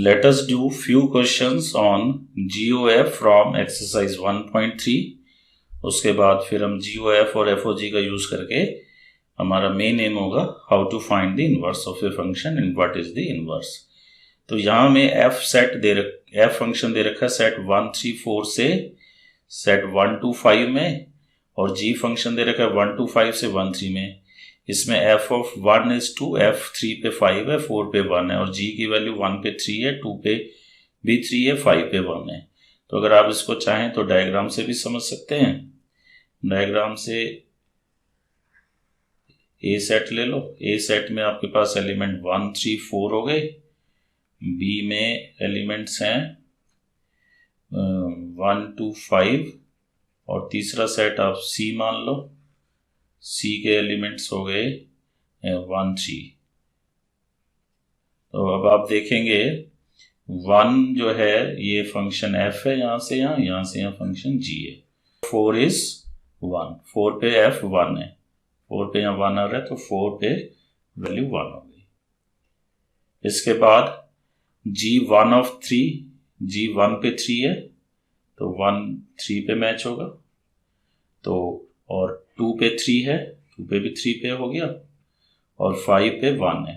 Let us do few questions on GOF from exercise 1.3. उसके बाद फिर हम GOF और FOG का यूज करके हमारा मेन एम होगा how to find the inverse of a function and what is the inverse. तो यहाँ में F फंक्शन दे रखा है सेट 1 3 4 से सेट 1 2 5 में, और G फंक्शन दे रखा है 1 2 5 से 1 3 में। इसमें f ऑफ 1 is 2, f 3 पे 5 है, 4 पे 1 है, और g की वैल्यू 1 पे 3 है, 2 पे भी 3 है, 5 पे 1 है। तो अगर आप इसको चाहें तो डायग्राम से भी समझ सकते हैं। डायग्राम से ए सेट ले लो। ए सेट में आपके पास एलिमेंट 1 3 4 हो गए। बी में एलिमेंट्स हैं 1 2 5, और तीसरा सेट आप सी मान लो। सी के एलिमेंट्स हो गए 1 3। तो अब आप देखेंगे 1 जो है ये फंक्शन f है, यहाँ से यहाँ फंक्शन g है। 4 is 1, 4 पे f 1 है, 4 पे यहाँ 1 आ रहा है, तो 4 पे वैल्यू 1 हो गई। इसके बाद g 1 of 3, g 1 पे 3 है, तो 1 3 पे मैच होगा। तो और 2 पे 3 है, 2 पे भी 3 पे हो गया, और 5 पे 1 है।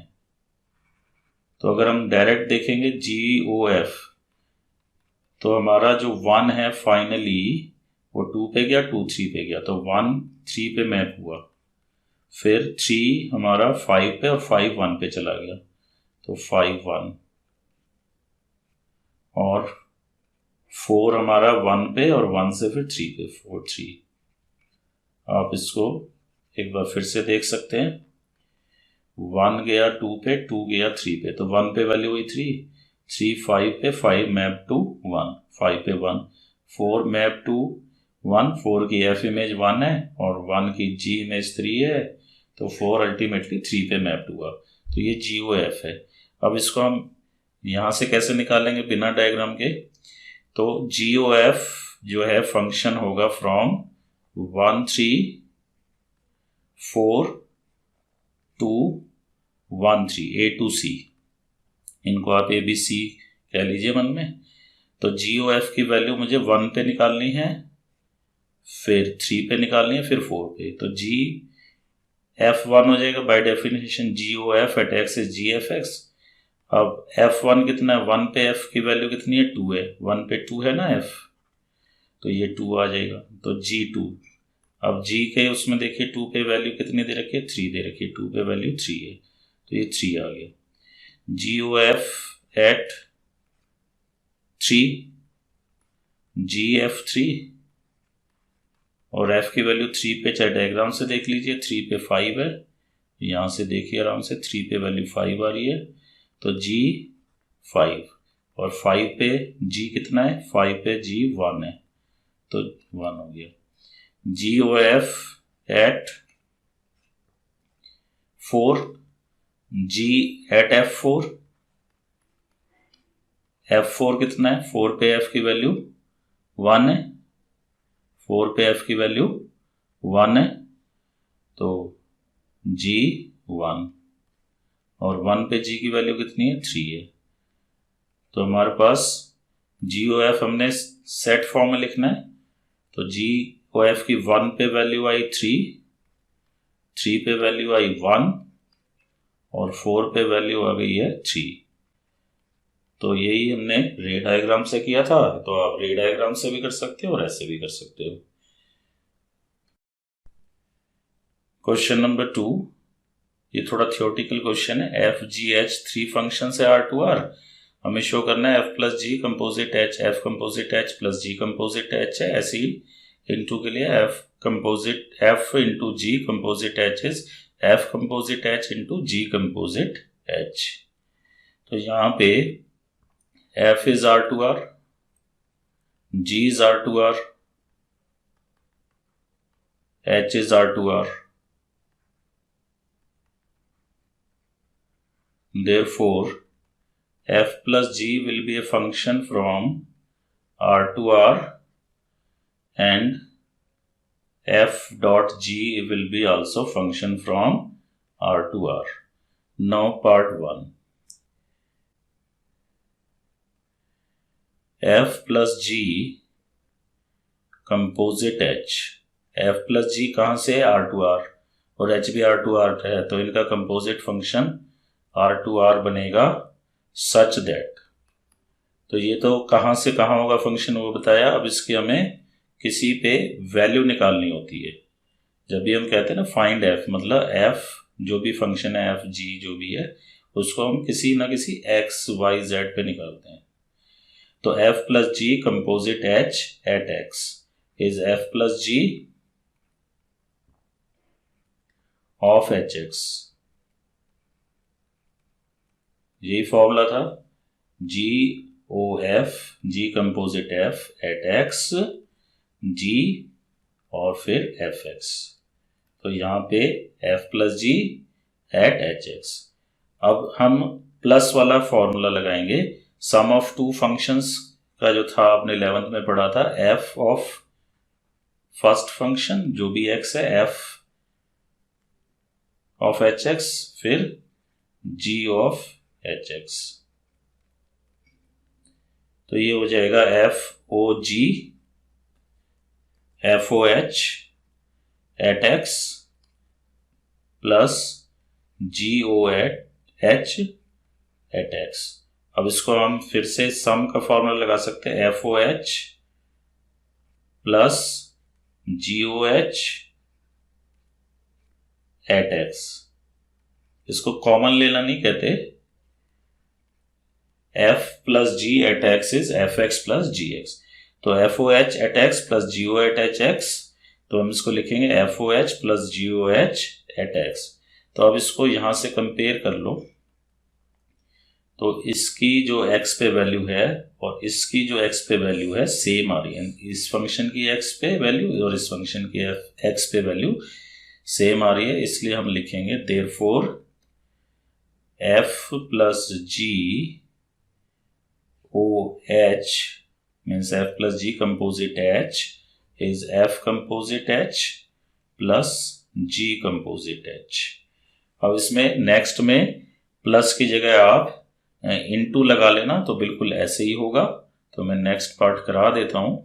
तो अगर हम डायरेक्ट देखेंगे GOF, तो हमारा जो 1 है फाइनली वो 2 पे गया, 2 3 पे गया, तो 1 3 पे मैप हुआ। फिर 3 हमारा 5 पे, और 5 1 पे चला गया, तो 5 1, और 4 हमारा 1 पे, और 1 से फिर 3 पे, 4 3। आप इसको एक बार फिर से देख सकते हैं। 1 गया 2 पे, 2 गया 3 पे, तो 1 पे वैल्यू हुई 3, 3 5 पे, 5 मैप टू 1, 5 पे 1, 4 मैप टू 1, 4 की F इमेज 1 है, और 1 की G इमेज 3 है, तो 4 अल्टीमेटली 3 पे मैप हुआ। तो ये GOF है। अब इसको हम यहाँ से कैसे निकालेंगे बिना डायग्राम के? तो GOF जो है फंक्शन होगा फ्रॉम 1 3 4 2 1 3, A to C। इनको आप ABC कह लीजिए मन में। तो GOF की वैल्यू मुझे 1 पे निकालनी है, फिर 3 पे निकालनी है, फिर 4 पे। तो F1 हो जाएगा by definition GOF at x is GFX। अब F1 कितना है? 1 पे F की वैल्यू कितनी है? 2 है। 1 पे 2 है ना F, तो ये 2 आ जाएगा। तो G2। अब G के उसमें देखिए 2 पे वैल्यू कितनी दे रखी है? 3 दे रखी है। 2 पे वैल्यू 3 है, तो ये 3 आ गया। GOF एट 3, GF3, और F की वैल्यू 3 पे, चाहे डायग्राम से देख लीजिए, 3 पे 5 है, यहाँ से देखिए आराम से, 3 पे वैल्यू 5 आ रही है, तो G5, और 5 पे G कितना है? 5 पे G 1 है, तो 1 हो गया। GOF eight 4, G eight F4, F4 कितना है? 4 पे F की वैल्यू 1 है, 4 पे F की वैल्यू 1 है, तो G1, और 1 पे G की वैल्यू कितनी है? 3 है। तो हमारे पास GOF हमने सेट फॉर्म में लिखना है, तो GOF की 1 पे वैल्यू आई 3, 3 पे वैल्यू आई 1, और 4 पे वैल्यू आ गई है 3। तो यही हमने रे डायग्राम से किया था, तो आप रे डायग्राम से भी कर सकते हो और ऐसे भी कर सकते हो। क्वेश्चन नंबर 2, ये थोड़ा थियोरेटिकल क्वेश्चन है। FGH 3 फंक्शन से R2R हमें शो करना है F plus G composite H, F composite H plus G composite H है। ऐसी इंटू के लिए F into G composite H is F composite H into G composite H। तो यहाँ पे F is R2R, G is R2R, H is R2R. Therefore, F plus G will be a function from R2R, and F dot G will be also function from R2R. Now part 1. F plus G composite H। F plus जी कहाँ से? R2R, और H भी R2R है, तो इनका composite function R2R बनेगा such that. तो ये तो कहाँ से कहाँ होगा फंक्शन वो बताया। अब इसकी हमें किसी पे वैल्यू निकालनी होती है। जब भी हम कहते हैं ना फाइंड F, मतलब F जो भी फंक्शन है, F G जो भी है, उसको हम किसी ना किसी X Y Z पे निकालते हैं। तो F plus G composite H at X is F plus G of HX। यही फॉर्मूला था, GOF, G composite F at X, G और फिर FX। तो यहाँ पे F plus G at HX। अब हम प्लस वाला फॉर्मूला लगाएंगे। सम ऑफ टू फंक्शंस का जो था आपने 11th में पढ़ा था, F ऑफ फर्स्ट फंक्शन जो भी X है, F ऑफ HX, फिर G ऑफ HX। तो ये हो जाएगा FOG FOH at X plus GOH at X। अब इसको हम फिर से सम का फॉर्मूला लगा सकते हैं, FOH plus GOH at X। इसको कॉमन लेना नहीं कहते। F plus G at X is FX plus GX। तो FOH at X plus GOH at X, तो हम इसको लिखेंगे FOH plus GOH at X। तो अब इसको यहां से कंपेयर कर लो, तो इसकी जो X पे वैल्यू है और इसकी जो X पे वैल्यू है सेम आ रही है। इस फंक्शन की X पे वैल्यू और इस फंक्शन की X पे वैल्यू सेम आ रही है, इसलिए हम लिखेंगे therefore F plus G OH means F plus G composite H is F composite H plus G composite H। अब इसमें नेक्स्ट में प्लस की जगह आप इनटू लगा लेना, तो बिल्कुल ऐसे ही होगा। तो मैं नेक्स्ट पार्ट करा देता हूं।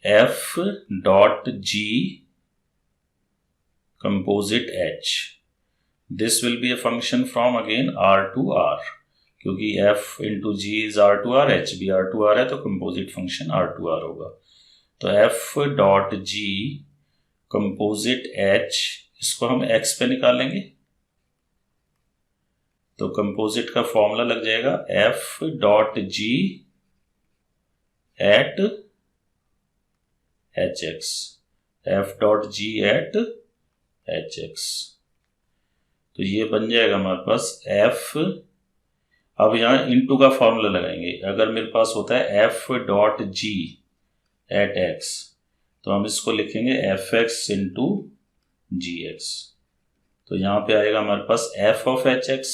F dot G composite H, this will be a function from again R to R, क्योंकि F into G is R2R, H भी R2R है, तो कंपोजिट फंक्शन R2R होगा। तो F dot G composite H, इसको हम X पे निकालेंगे, तो कंपोजिट का फॉर्मूला लग जाएगा F dot G at HX, F dot G at HX। तो ये बन जाएगा हमारे पास F। अब यहाँ इनटू का फॉर्मूला लगाएंगे। अगर मेरे पास होता है F dot G at X, तो हम इसको लिखेंगे FX इंटू GX। तो यहाँ पे आएगा हमारे पास F of HX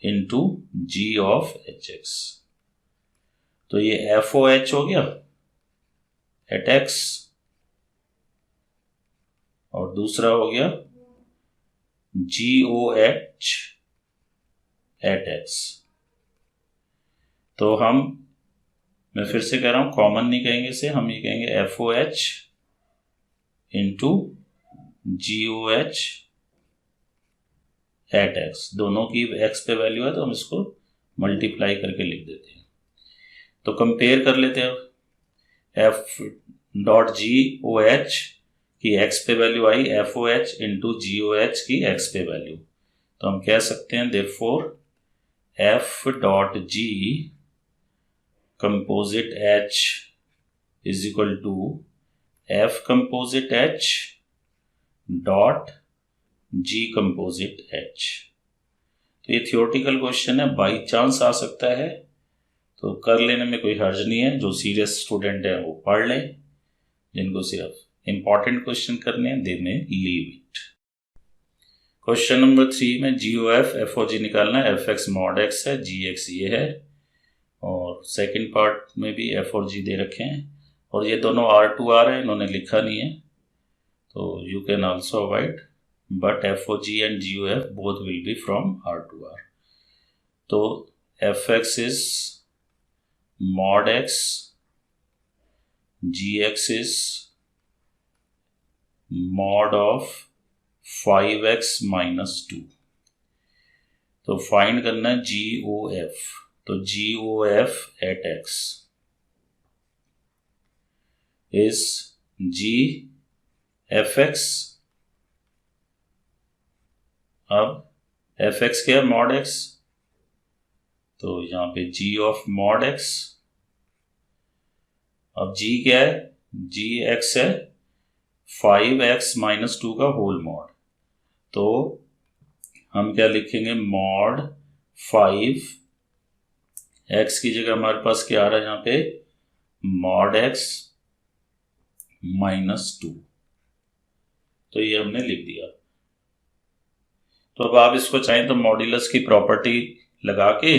into G of HX। तो ये FOH हो गया एट X, और दूसरा हो गया GOH एट X। तो मैं फिर से कह रहा हूं, कॉमन नहीं कहेंगे इसे, हम ये कहेंगे FOH into GOH at X। दोनों की X पे वैल्यू है, तो हम इसको मल्टीप्लाई करके लिख देते हैं। तो कंपेयर कर लेते हैं। F डॉट GOH की X पे वैल्यू आई, FOH इंटू GOH की X पे वैल्यू, तो हम कह सकते हैं therefore F dot G composite H is equal to F composite H dot G composite H। तो ये थियोरेटिकल क्वेश्चन है, बाई चांस आ सकता है, तो कर लेने में कोई हर्ज नहीं है। जो सीरियस स्टूडेंट है वो पढ़ लें, जिनको सिर्फ इंपॉर्टेंट क्वेश्चन करने हैं दे में लीव इट। क्वेश्चन नंबर 3 में GOF FOG निकालना है। FX mod X है, GX ये है, और सेकंड पार्ट में भी F और G दे रखे हैं, और ये दोनों R2R है, इन्होंने लिखा नहीं है, तो you can also avoid, but FOG and GOF both will be from R2R। तो F X is mod X, G X is mod of 5x minus 2। तो फाइंड करना है जी ओ एफ। तो G O F at X is G F X. अब F X क्या है? Mod X. तो यहां पे जी ऑफ मॉड एक्स। अब जी क्या है? जी एक्स है 5x माइनस 2 का होल मॉड। तो हम क्या लिखेंगे? मॉड 5x की जगह हमारे पास क्या आ रहा है यहां पे? Mod x minus 2। तो ये हमने लिख दिया। तो अब आप इसको चाहें तो मॉड्यूलस की प्रॉपर्टी लगा के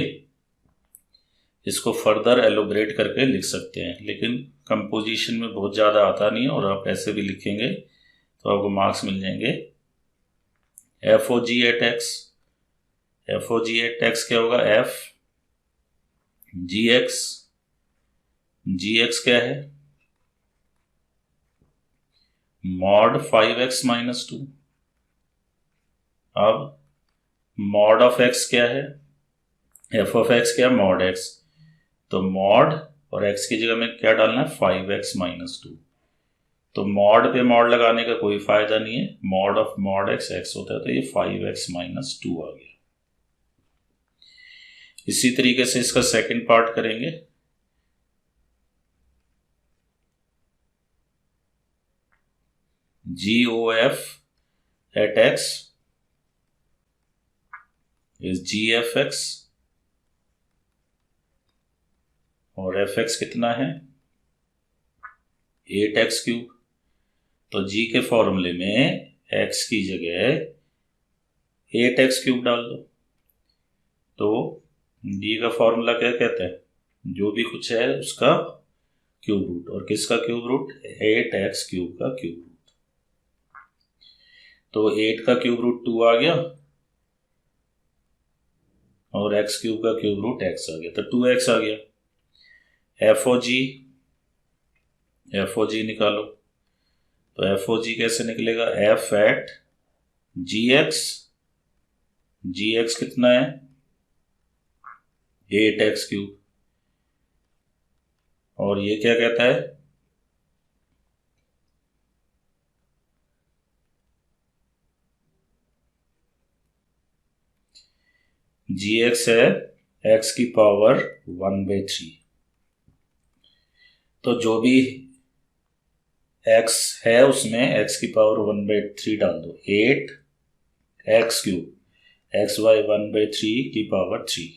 इसको फर्दर एलोबरेट करके लिख सकते हैं, लेकिन कंपोजिशन में बहुत ज़्यादा आता नहीं है और आप ऐसे भी लिखेंगे तो आपको मार्क्स मिल जाएंगे। एफ ओ जी एट एक्स, एफ ओ जी एट एक्स क्या होगा? F G x, G x क्या है? Mod 5x minus 2। अब मॉड ऑफ x क्या है? एफ ऑफ x क्या है? Mod x। तो मॉड और x की जगह में क्या डालना है? 5x minus 2। तो मॉड पे मॉड लगाने का कोई फायदा नहीं है, mod of mod x x होता है, तो ये 5x माइनस 2 आ गया। इसी तरीके से इसका सेकंड पार्ट करेंगे। G O F at x is G F X और एफ एक्स कितना है? 8x cube. तो g के फॉर्मूले में x की जगह 8x क्यूब डाल दो। तो g का फॉर्मूला क्या कहता है? जो भी कुछ है उसका क्यूब रूट। और किसका क्यूब रूट? 8x क्यूब का क्यूब रूट। तो 8 का क्यूब रूट 2 आ गया और x क्यूब का क्यूब रूट x आ गया, तो 2x आ गया। एफ ओ जी निकालो। तो एफ ओ जी कैसे निकलेगा? एफ एट जी एक्स कितना है? 8x cube. और ये क्या कहता है? जी एक्स है x की पावर 1/3। तो जो भी x है उसमें x की पावर 1/3 डाल दो। 8x क्यूब एक्स बाई 1/3 की पावर 3।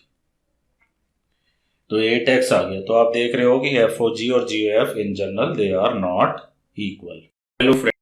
तो 8x आ गया। तो आप देख रहे हो कि एफ ओ जी और G F in general they are not equal. Hello friend.